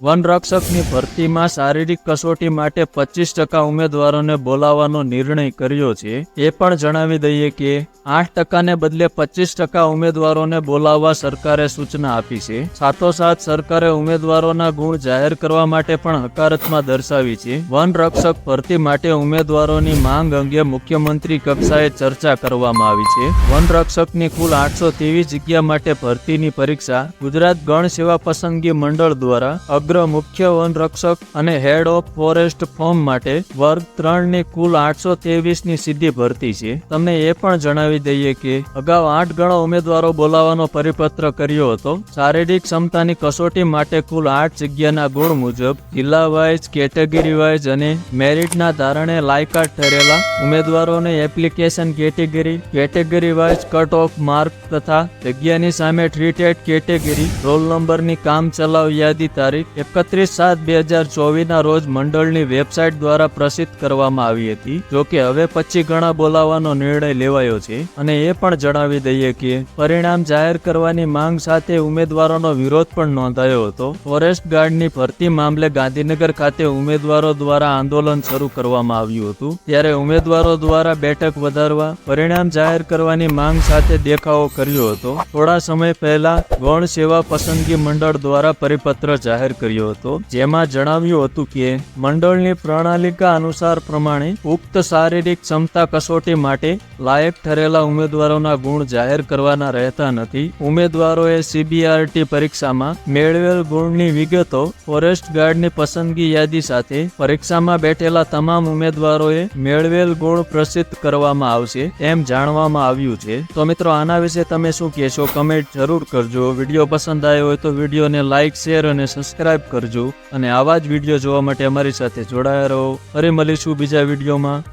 વનરક્ષકની ભરતીમાં શારીરિક કસોટી માટે 25% ઉમેદવારોને બોલાવવાનો નિર્ણય કર્યો છે. એ પણ જણાવી દઈએ કે 8%ને બદલે 25% ઉમેદવારોને બોલાવવા સરકારે સૂચના આપી છે. સાથોસાથ સરકારે ઉમેદવારોના ગુણ જાહેર કરવા માટે પણ હકારાત્મક દર્શાવી છે. વનરક્ષક ભરતી માટે ઉમેદવારોની માંગ અંગે મુખ્યમંત્રી કક્ષાએ ચર્ચા કરવામાં આવી છે. વનરક્ષકની કુલ 823 જગ્યા માટે ભરતીની પરીક્ષા ગુજરાત ગણ સેવા પસંદગી મંડળ દ્વારા અગ્ર મુખ્ય વનરક્ષક અને હેડ ઓફ ફોરેસ્ટ ફોર્મ માટે વર્ગ 3 ની કુલ 823 ની સીધી ભરતી છે. તમને એ પણ જણાવી દઈએ કે અગાઉ 8 ગણા ઉમેદવારો બોલાવવાનો પરિપત્ર કર્યો હતો. શારીરિક ક્ષમતાની કસોટી માટે કુલ 8 જગ્યાના ગુણ મુજબ જિલ્લા વાઇઝ, કેટેગરી વાઇઝ અને મેરિટના ધારણે લાયકાત ઠરેલા ઉમેદવારોને application category wise cut off mark તથા જગ્યાની સામે ટ્રીટેડ કેટેગરી રોલ નંબરની કામ ચલાવ યાદી તારીખ 31/7/2024 ના રોજ મંડળની વેબસાઇટ દ્વારા પ્રસિદ્ધ કરવામાં આવી હતી. જોકે હવે 25 ગણા બોલાવવાનો નિર્ણય લેવાયો છે. અને એ પણ જણાવી દઈએ કે પરિણામ જાહેર કરવાની માંગ સાથે ઉમેદવારોનો વિરોધ પણ નોંધાયો હતો. ફોરેસ્ટ ગાર્ડની ભરતી મામલે ગાંધીનગર ખાતે ઉમેદવારો દ્વારા આંદોલન શરૂ કરવામાં આવ્યું હતું. ત્યારે ઉમેદવારો દ્વારા બેઠક વધારવા, પરિણામ જાહેર કરવાની માંગ સાથે દેખાવો કર્યો હતો. થોડા સમય પહેલા ગૌણ સેવા પસંદગી મંડળ દ્વારા પરિપત્ર જાહેર કર્યો હતો, જેમાં જણાવ્યું હતું કે મંડળની પ્રણાલિકા અનુસાર પ્રમાણે ઉક્ત શારીરિક ક્ષમતા કસોટી માટે લાયક ઠરેલા ઉમેદવારોના ગુણ જાહેર કરવાના રહેતા નથી. ઉમેદવારોએ CBRT પરીક્ષામાં મેળવેલ ગુણની વિગતો ફોરેસ્ટ ગાર્ડની પસંદગી યાદી સાથે પરીક્ષામાં બેઠેલા તમામ ઉમેદવારોએ મેળવેલ ગુણ પ્રસિદ્ધ કરવામાં આવશે એમ જાણવામાં આવ્યું છે. તો મિત્રો, આના વિશે તમે શું કહેશો? કમેન્ટ જરૂર કરજો. વિડીયો પસંદ આવ્યો હોય તો વિડીયોને લાઇક, શેર અને સબસ્ક્રાઇબ કરજો. અને આવા જ વિડીયો જોવા માટે અમારી સાથે જોડાયા રહો. ફરી મળીશું બીજા વિડીયોમાં.